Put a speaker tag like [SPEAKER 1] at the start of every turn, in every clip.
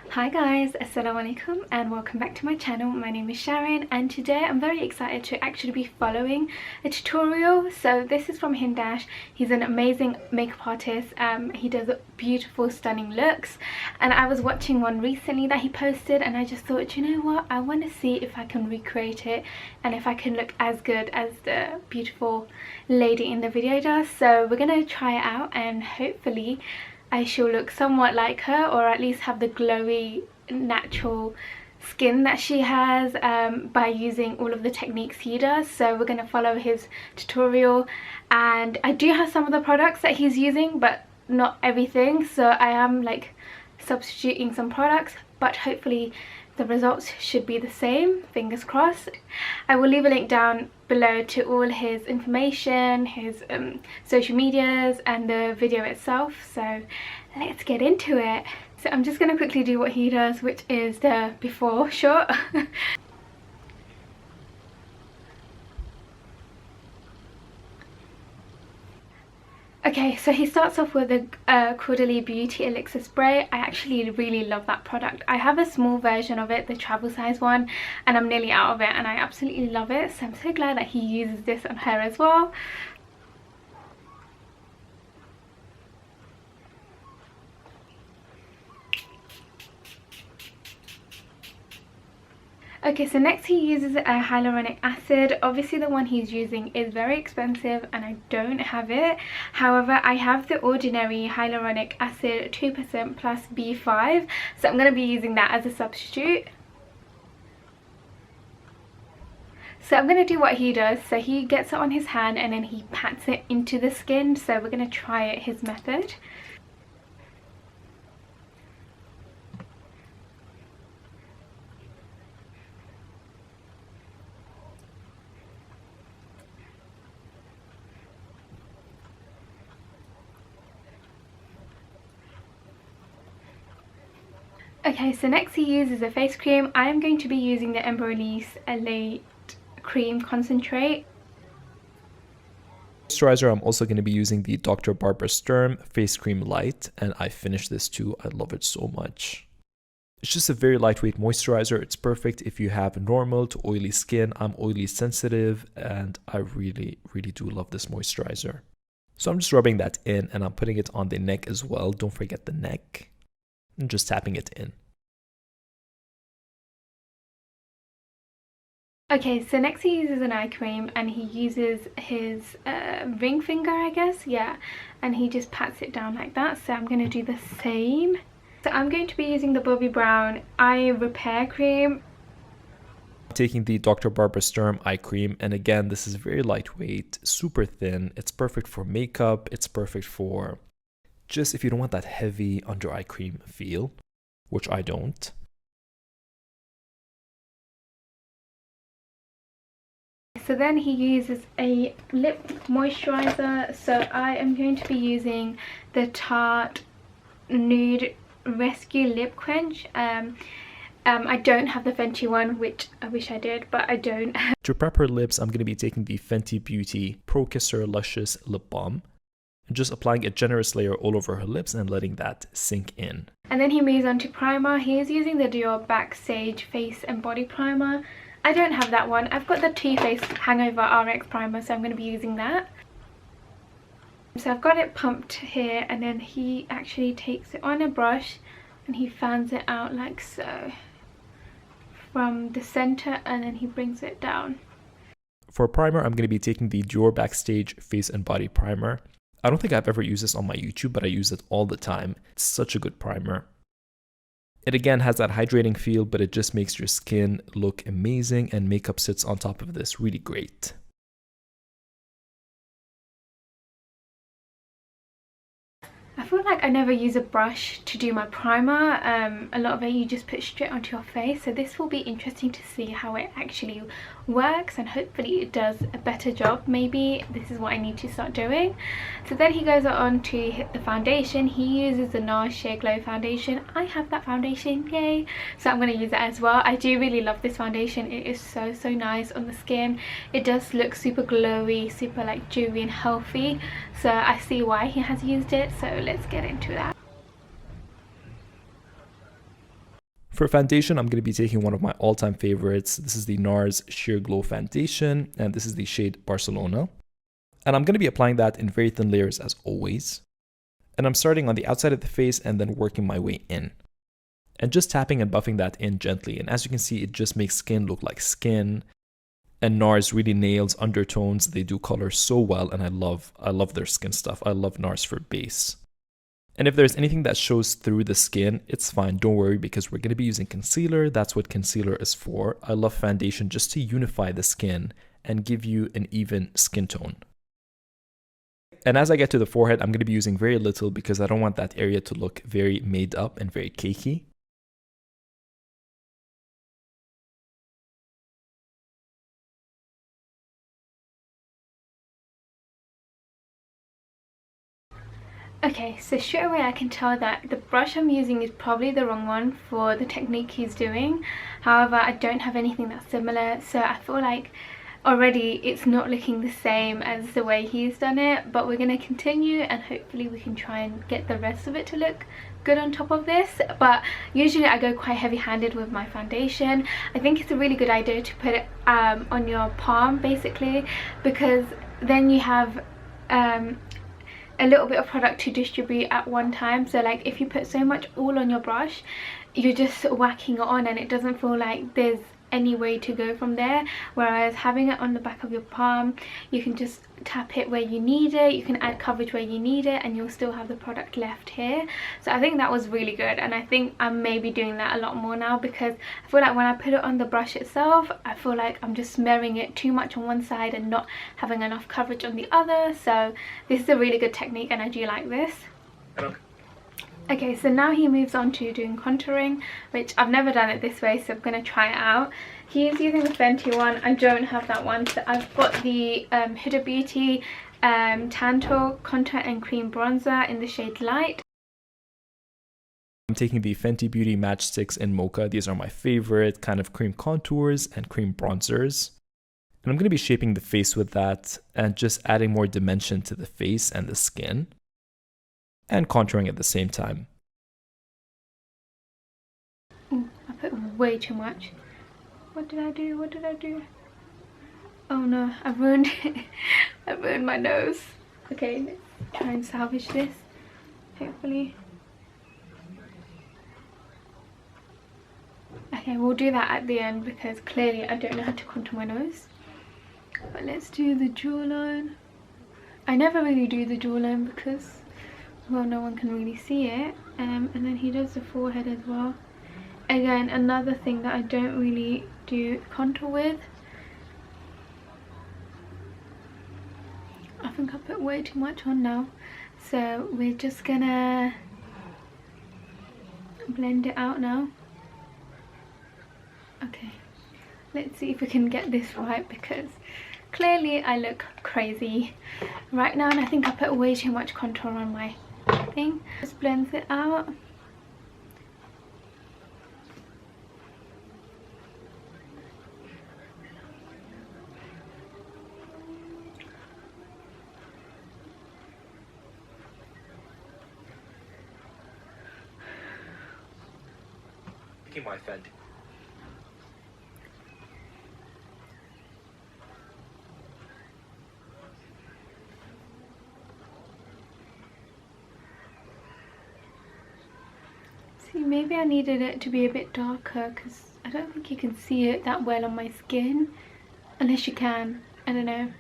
[SPEAKER 1] Hi guys, assalamualaikum and welcome back to my channel. My name is Sharon and today I'm very excited to actually be following a tutorial. So this is from Hindash. He's an amazing makeup artist. He does beautiful stunning looks, and I was watching one recently that he posted and I just thought, you know what, I want to see if I can recreate it and if I can look as good as the beautiful lady in the video does. So we're gonna try it out and hopefully I shall look somewhat like her, or at least have the glowy natural skin that she has by using all of the techniques he does. So we're going to follow his tutorial, and I do have some of the products that he's using but not everything, so I am like substituting some products, but hopefully the results should be the same, fingers crossed. I will leave a link down below to all his information, his social medias and the video itself. So let's get into it. So I'm just going to quickly do what he does, which is the before shot. Okay, so he starts off with a Caudalie Beauty Elixir spray. I actually really love that product. I have a small version of it, the travel size one, and I'm nearly out of it and I absolutely love it. So I'm so glad that he uses this on her as well. Okay, so next he uses a hyaluronic acid. Obviously the one he's using is very expensive and I don't have it. However, I have the ordinary hyaluronic acid 2% plus B5, so I'm going to be using that as a substitute. So I'm going to do what he does. So he gets it on his hand and then he pats it into the skin. So we're going to try it his method. Okay, so next he uses a face cream. I am going to be using the Embryolisse Cream Concentrate.
[SPEAKER 2] Moisturizer, I'm also going to be using the Dr. Barbara Sturm Face Cream Light, and I finished this too. I love it so much. It's just a very lightweight moisturizer. It's perfect if you have normal to oily skin. I'm oily sensitive and I really do love this moisturizer. So I'm just rubbing that in and I'm putting it on the neck as well. Don't forget the neck. And just tapping it in.
[SPEAKER 1] Okay, so next he uses an eye cream and he uses his ring finger, I guess, yeah, and he just pats it down like that. So I'm going to do the same. So I'm going to be using the Bobbi Brown Eye Repair Cream.
[SPEAKER 2] Taking the Dr. Barbara Sturm eye cream, and again, this is very lightweight, super thin. It's perfect for makeup. It's perfect for just if you don't want that heavy under eye cream feel, which I don't.
[SPEAKER 1] So then he uses a lip moisturizer. So I am going to be using the Tarte Nude Rescue Lip Quench. I don't have the Fenty one, which I wish I did, but I don't.
[SPEAKER 2] To prep her lips, I'm going to be taking the Fenty Beauty Pro Kisser Luscious Lip Balm. Just applying a generous layer all over her lips and letting that sink in.
[SPEAKER 1] And then he moves on to primer. He is using the Dior Backstage Face and Body Primer. I don't have that one. I've got the Too Faced Hangover RX Primer, so I'm going to be using that. So I've got it pumped here, and then he actually takes it on a brush and he fans it out like so from the center, and then he brings it down.
[SPEAKER 2] For primer, I'm going to be taking the Dior Backstage Face and Body Primer. I don't think I've ever used this on my YouTube, but I use it all the time. It's such a good primer. It again has that hydrating feel, but it just makes your skin look amazing, and makeup sits on top of this really great.
[SPEAKER 1] I feel like I never use a brush to do my primer. A lot of it you just put straight onto your face, so this will be interesting to see how it actually works, and hopefully it does a better job. Maybe this is what I need to start doing. So then he goes on to hit the foundation. He uses the NARS Sheer Glow foundation. I have that foundation, yay, so I'm going to use it as well. I do really love this foundation. It is so nice on the skin. It does look super glowy, super like dewy and healthy, so I see why he has used it. So let's get into that.
[SPEAKER 2] For foundation, I'm going to be taking one of my all-time favorites. This is the NARS Sheer Glow Foundation, and this is the shade Barcelona. And I'm going to be applying that in very thin layers as always. And I'm starting on the outside of the face and then working my way in. And just tapping and buffing that in gently. And as you can see, it just makes skin look like skin. And NARS really nails undertones. They do color so well, and I love their skin stuff. I love NARS for base. And if there's anything that shows through the skin, it's fine. Don't worry, because we're going to be using concealer. That's what concealer is for. I love foundation just to unify the skin and give you an even skin tone. And as I get to the forehead, I'm going to be using very little because I don't want that area to look very made up and very cakey.
[SPEAKER 1] Okay, so straight away I can tell that the brush I'm using is probably the wrong one for the technique he's doing. However, I don't have anything that's similar, so I feel like already it's not looking the same as the way he's done it, but we're going to continue and hopefully we can try and get the rest of it to look good on top of this. But usually I go quite heavy-handed with my foundation. I think it's a really good idea to put it on your palm basically, because then you have a little bit of product to distribute at one time. So like if you put so much all on your brush, you're just whacking it on and it doesn't feel like there's any way to go from there. Whereas having it on the back of your palm, you can just tap it where you need it, you can add coverage where you need it, and you'll still have the product left here. So I think that was really good, and I think I'm maybe doing that a lot more now, because I feel like when I put it on the brush itself, I feel like I'm just smearing it too much on one side and not having enough coverage on the other. So this is a really good technique and I do like this. Okay, so now he moves on to doing contouring, which I've never done it this way, so I'm going to try it out. He's using the Fenty one. I don't have that one, so I've got the Huda Beauty Tantour Contour and Cream Bronzer in the shade Light.
[SPEAKER 2] I'm taking the Fenty Beauty Matchsticks in Mocha. These are my favorite kind of cream contours and cream bronzers. And I'm going to be shaping the face with that and just adding more dimension to the face and the skin, and contouring at the same time.
[SPEAKER 1] Ooh, I put way too much. What did I do? What did I do? Oh no, I ruined it. I ruined my nose. Okay, let's try and salvage this, hopefully. Okay, we'll do that at the end because clearly I don't know how to contour my nose. But let's do the jawline. I never really do the jawline because, well, no one can really see it. And then he does the forehead as well. Again, another thing that I don't really do contour with. I think I put way too much on now. So we're just gonna blend it out now. Okay, let's see if we can get this right, because clearly I look crazy right now, and I think I put way too much contour on my thing. Just blends it out.
[SPEAKER 2] My Fenty.
[SPEAKER 1] See, maybe I needed it to be a bit darker because I don't think you can see it that well on my skin. Unless you can, I don't know.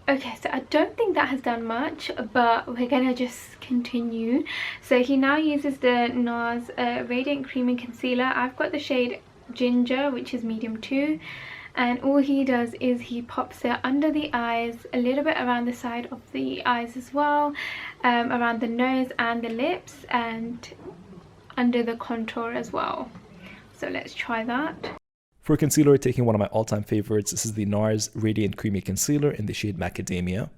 [SPEAKER 1] Okay, so I don't think that has done much, but we're gonna just continue. So he now uses the NARS Radiant Creamy Concealer. I've got the shade Ginger, which is medium 2. And all he does is he pops it under the eyes, a little bit around the side of the eyes as well, around the nose and the lips, and under the contour as well. So let's try that.
[SPEAKER 2] For concealer, taking one of my all-time favorites, this is the NARS Radiant Creamy Concealer in the shade Macadamia,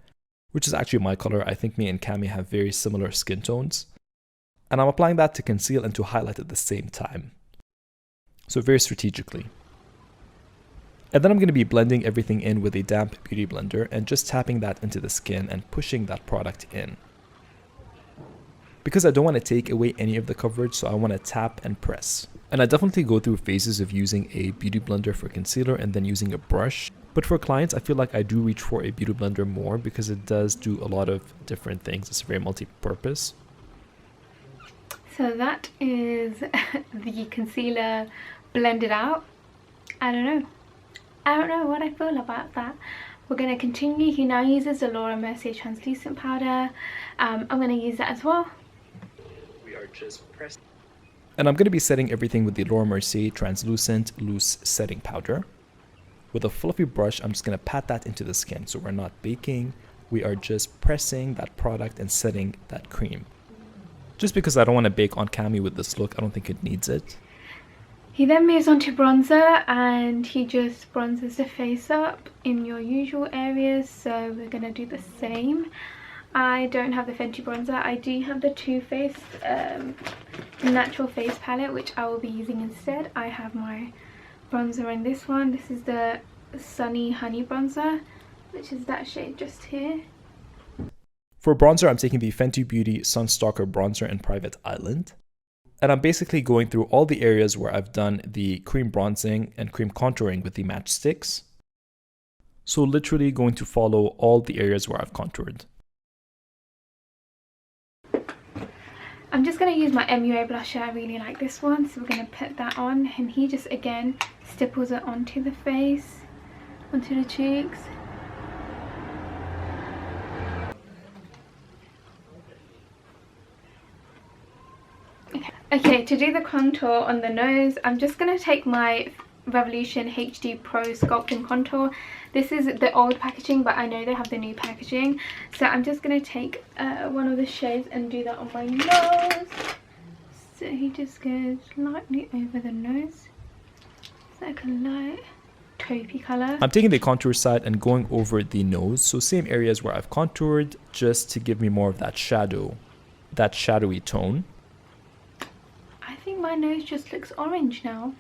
[SPEAKER 2] which is actually my color. I think me and Cami have very similar skin tones. And I'm applying that to conceal and to highlight at the same time. So very strategically. And then I'm going to be blending everything in with a damp beauty blender and just tapping that into the skin and pushing that product in. because I don't want to take away any of the coverage, so I want to tap and press. And I definitely go through phases of using a beauty blender for concealer and then using a brush. But for clients, I feel like I do reach for a beauty blender more because it does do a lot of different things. It's very multi-purpose.
[SPEAKER 1] So that is the concealer blended out. I don't know what I feel about that. We're going to continue. He now uses the Laura Mercier translucent powder. I'm going to use that as well.
[SPEAKER 2] We are just pressing. And I'm going to be setting everything with the Laura Mercier translucent loose setting powder. With a fluffy brush, I'm just going to pat that into the skin. So we're not baking. We are just pressing that product and setting that cream. Just because I don't want to bake on Cami with this look, I don't think it needs it.
[SPEAKER 1] He then moves on to bronzer, and he just bronzes the face up in your usual areas. So we're going to do the same. I don't have the Fenty bronzer. I do have the Too Faced natural face palette, which I will be using instead. I have my bronzer in this one. This is the Sunny Honey bronzer, which is that shade just here.
[SPEAKER 2] For bronzer, I'm taking the Fenty Beauty Sunstalker bronzer in Private Island. And I'm basically going through all the areas where I've done the cream bronzing and cream contouring with the matchsticks. So literally going to follow all the areas where I've contoured.
[SPEAKER 1] I'm just going to use my MUA blusher. I really like this one, so we're going to put that on, and he just again stipples it onto the face, onto the cheeks. Okay, to do the contour on the nose, I'm just going to take my Revolution HD Pro Sculpt Contour. This is the old packaging, but I know they have the new packaging. So I'm just going to take one of the shades and do that on my nose. So he just goes lightly over the nose. It's like a light taupey colour.
[SPEAKER 2] I'm taking the contour side and going over the nose. So same areas where I've contoured, just to give me more of that shadow, that shadowy tone.
[SPEAKER 1] I think my nose just looks orange now.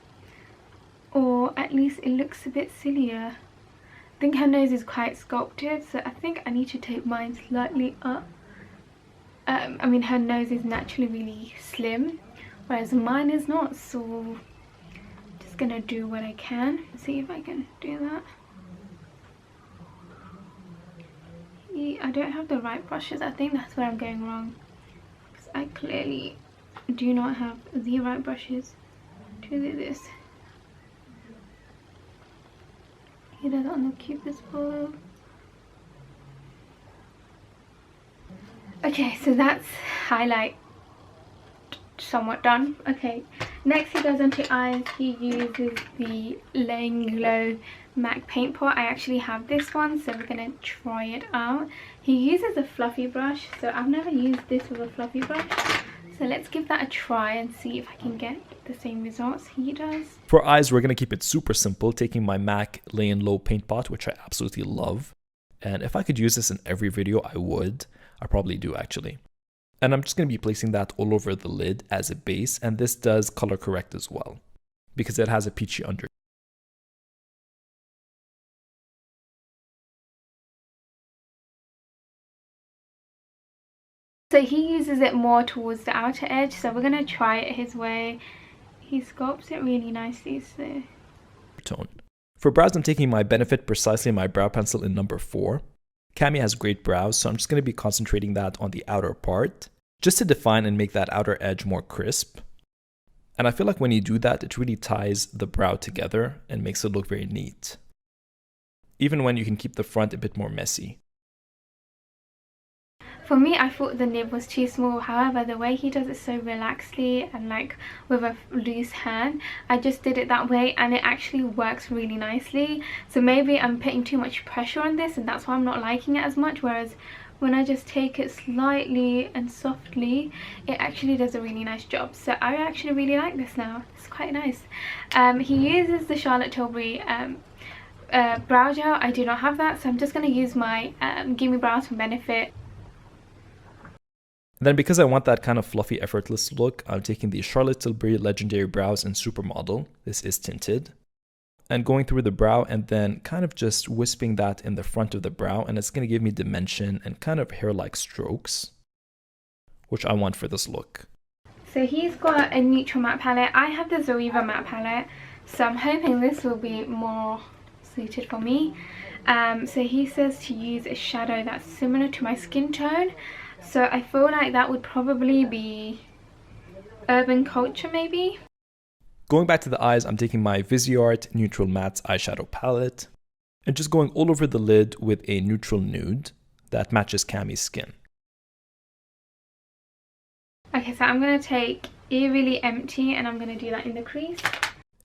[SPEAKER 1] Or at least it looks a bit sillier. I think her nose is quite sculpted, so I think I need to take mine slightly up. I mean, her nose is naturally really slim, whereas mine is not, so I'm just gonna do what I can. See if I can do that. I don't have the right brushes. I think that's where I'm going wrong, because I clearly do not have the right brushes to do this. He does it on the cupid's bow. Okay, so that's highlight somewhat done. Okay, next he goes onto eyes. He uses the Layin Glow MAC paint pot. I actually have this one, so we're gonna try it out. He uses a fluffy brush, so I've never used this with a fluffy brush. So let's give that a try and see if I can get the same results he does.
[SPEAKER 2] For eyes, we're going to keep it super simple, taking my MAC Layin Low paint pot, which I absolutely love. And if I could use this in every video, I would. I probably do, actually. And I'm just going to be placing that all over the lid as a base. And this does color correct as well, because it has a peachy under.
[SPEAKER 1] So he uses it more towards the outer edge, so we're going to try it his way. He sculpts it really nicely, so...
[SPEAKER 2] Tone. For brows, I'm taking my Benefit Precisely My Brow Pencil in number 4. Cami has great brows, so I'm just going to be concentrating that on the outer part, just to define and make that outer edge more crisp. And I feel like when you do that, it really ties the brow together and makes it look very neat, even when you can keep the front a bit more messy.
[SPEAKER 1] For me, I thought the nib was too small. However, the way he does it so relaxedly and like with a loose hand, I just did it that way and it actually works really nicely. So maybe I'm putting too much pressure on this and that's why I'm not liking it as much. Whereas when I just take it slightly and softly, it actually does a really nice job. So I actually really like this now. It's quite nice. He uses the Charlotte Tilbury brow gel. I do not have that, so I'm just going to use my Gimme brows from Benefit.
[SPEAKER 2] Then because I want that kind of fluffy, effortless look, I'm taking the Charlotte Tilbury Legendary Brows in Supermodel. This is tinted. And going through the brow and then kind of just wisping that in the front of the brow, and it's going to give me dimension and kind of hair-like strokes. which I want for this look.
[SPEAKER 1] So he's got a neutral matte palette. I have the Zoeva matte palette, so I'm hoping this will be more suited for me. So he says to use a shadow that's similar to my skin tone, so I feel like that would probably be Urban Culture maybe.
[SPEAKER 2] Going back to the eyes, I'm taking my Viseart Neutral Matte Eyeshadow Palette and just going all over the lid with a neutral nude that matches Cammie's skin.
[SPEAKER 1] Okay, so I'm going to take Eerily Empty and I'm going to do that in the crease.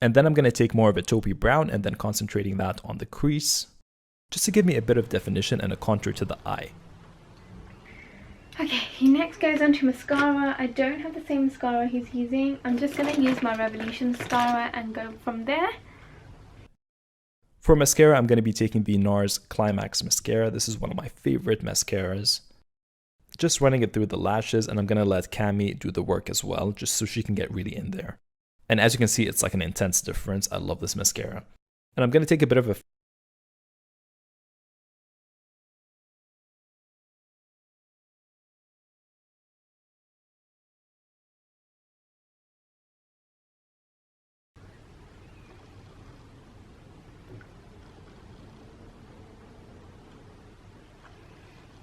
[SPEAKER 2] And then I'm going to take more of a taupey brown and then concentrating that on the crease, just to give me a bit of definition and a contour to the eye.
[SPEAKER 1] Okay, he next goes on to mascara. I don't have the same mascara he's using. I'm just going to use my Revolution mascara and go from there.
[SPEAKER 2] For mascara, I'm going to be taking the NARS Climax Mascara. This is one of my favorite mascaras. Just running it through the lashes, and I'm going to let Cammie do the work as well, just so she can get really in there. And as you can see, it's like an intense difference. I love this mascara. And I'm going to take a bit of a...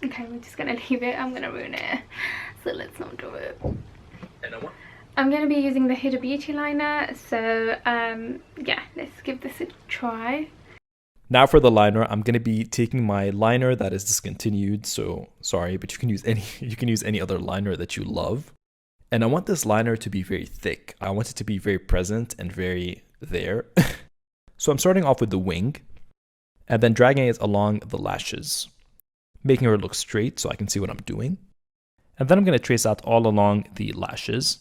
[SPEAKER 1] Okay, we're just gonna leave it. I'm gonna ruin it, so let's not do it.
[SPEAKER 2] And
[SPEAKER 1] I'm gonna be using the Huda Beauty liner, so yeah, let's give this a try.
[SPEAKER 2] Now for the liner, I'm going to be taking my liner that is discontinued, so sorry, but you can use any other liner that you love. And I want this liner to be very thick. I want it to be very present and very there. So I'm starting off with the wing and then dragging it along the lashes, making her look straight so I can see what I'm doing. And then I'm going to trace that all along the lashes.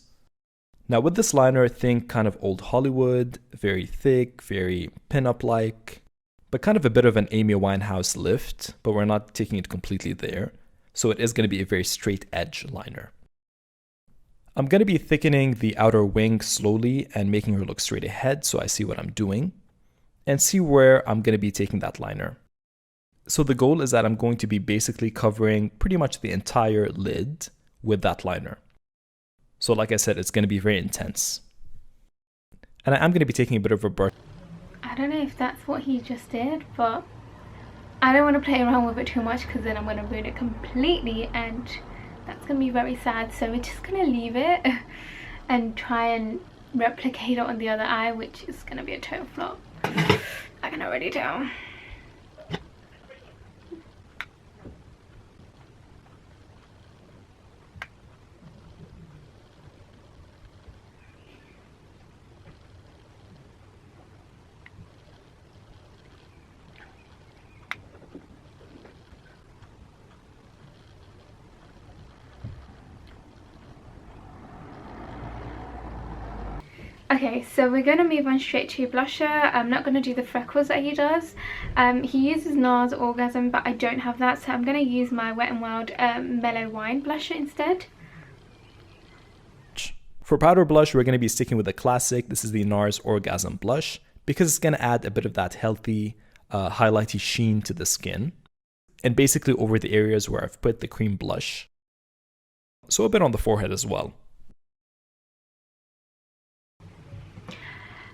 [SPEAKER 2] Now with this liner, think kind of old Hollywood, very thick, very pin-up-like, but kind of a bit of an Amy Winehouse lift, but we're not taking it completely there. So it is going to be a very straight edge liner. I'm going to be thickening the outer wing slowly and making her look straight ahead so I see what I'm doing and see where I'm going to be taking that liner. So the goal is that I'm going to be basically covering pretty much the entire lid with that liner. So like I said, it's going to be very intense. And I'm going to be taking a bit of a brush.
[SPEAKER 1] I don't know if that's what he just did, but I don't want to play around with it too much because then I'm going to ruin it completely and that's going to be very sad. So we're just going to leave it and try and replicate it on the other eye, which is going to be a total flop. I can already tell. Okay, so we're going to move on straight to blusher. I'm not going to do the freckles that he does. He uses NARS Orgasm, but I don't have that, so I'm going to use my Wet n Wild Mellow Wine blusher instead.
[SPEAKER 2] For powder blush, we're going to be sticking with the classic. This is the NARS Orgasm blush because it's going to add a bit of that healthy, highlighty sheen to the skin. And basically over the areas where I've put the cream blush. So a bit on the forehead as well.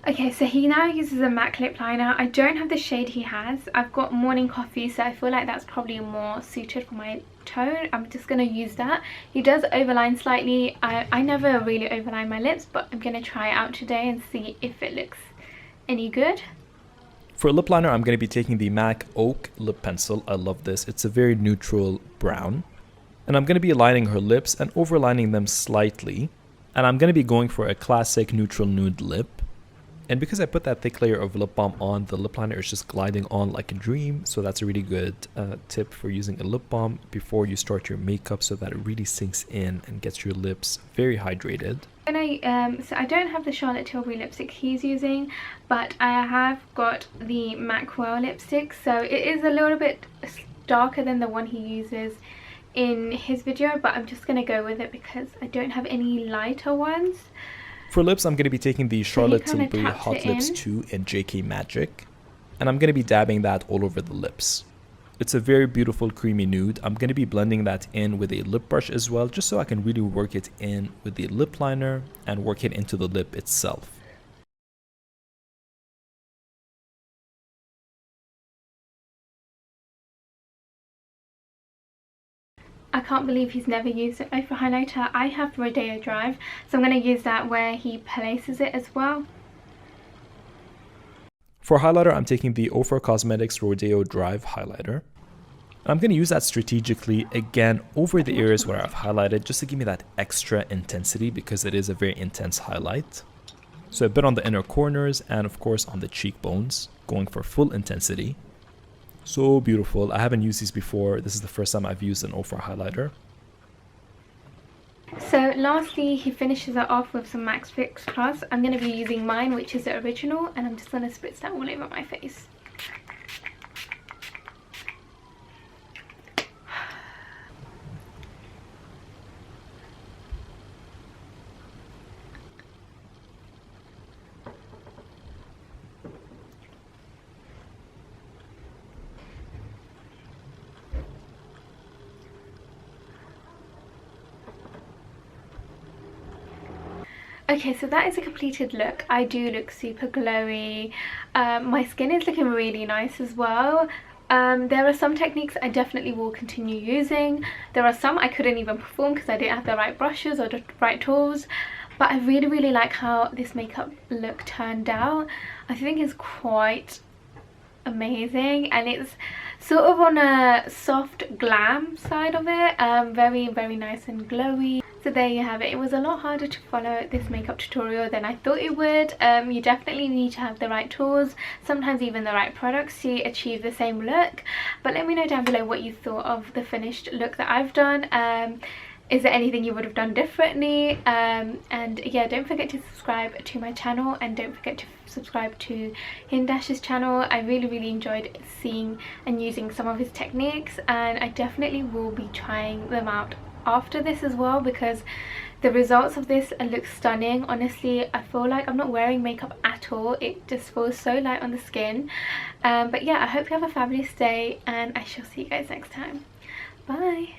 [SPEAKER 1] Okay, so he now uses a MAC lip liner. I don't have the shade he has. I've got Morning Coffee, so I feel like that's probably more suited for my tone. I'm just going to use that. He does overline slightly. I never really overline my lips, but I'm going to try it out today and see if it looks any good.
[SPEAKER 2] For a lip liner, I'm going to be taking the MAC Oak Lip Pencil. I love this. It's a very neutral brown. And I'm going to be lining her lips and overlining them slightly. And I'm going to be going for a classic neutral nude lip. And because I put that thick layer of lip balm on, the lip liner is just gliding on like a dream. So that's a really good tip for using a lip balm before you start your makeup so that it really sinks in and gets your lips very hydrated.
[SPEAKER 1] And so I don't have the Charlotte Tilbury lipstick he's using, but I have got the MAC Whirl lipstick. So it is a little bit darker than the one he uses in his video, but I'm just going to go with it because I don't have any lighter ones.
[SPEAKER 2] For lips, I'm going to be taking the Charlotte Tilbury Hot Lips 2 in JK Magic. And I'm going to be dabbing that all over the lips. It's a very beautiful creamy nude. I'm going to be blending that in with a lip brush as well, just so I can really work it in with the lip liner and work it into the lip itself.
[SPEAKER 1] I can't believe he's never used an Opera highlighter. I have Rodeo Drive, so I'm going to use that where he places it as well.
[SPEAKER 2] For highlighter, I'm taking the Ofra Cosmetics Rodeo Drive highlighter. I'm going to use that strategically, again, over the areas where I've highlighted, just to give me that extra intensity, because it is a very intense highlight. So a bit on the inner corners and of course on the cheekbones, going for full intensity. So beautiful. I haven't used these before. This is the first time I've used an Ofra highlighter.
[SPEAKER 1] So lastly, he finishes it off with some MAC Fix Plus. I'm going to be using mine, which is the original, and I'm just going to spritz that all over my face. Okay, so that is a completed look. I do look super glowy. My skin is looking really nice as well. There are some techniques I definitely will continue using. There are some I couldn't even perform because I didn't have the right brushes or the right tools. But I really like how this makeup look turned out. I think it's quite amazing, and it's sort of on a soft glam side of it. Very nice and glowy. So there you have it. It was a lot harder to follow this makeup tutorial than I thought it would. You definitely need to have the right tools, sometimes even the right products to achieve the same look. But let me know down below what you thought of the finished look that I've done. Is there anything you would have done differently? And yeah, don't forget to subscribe to my channel, and don't forget to subscribe to Hindash's channel. I really enjoyed seeing and using some of his techniques, and I definitely will be trying them out after this as well, because the results of this look stunning. Honestly, I feel like I'm not wearing makeup at all. It just feels so light on the skin. But yeah, I hope you have a fabulous day, and I shall see you guys next time. Bye.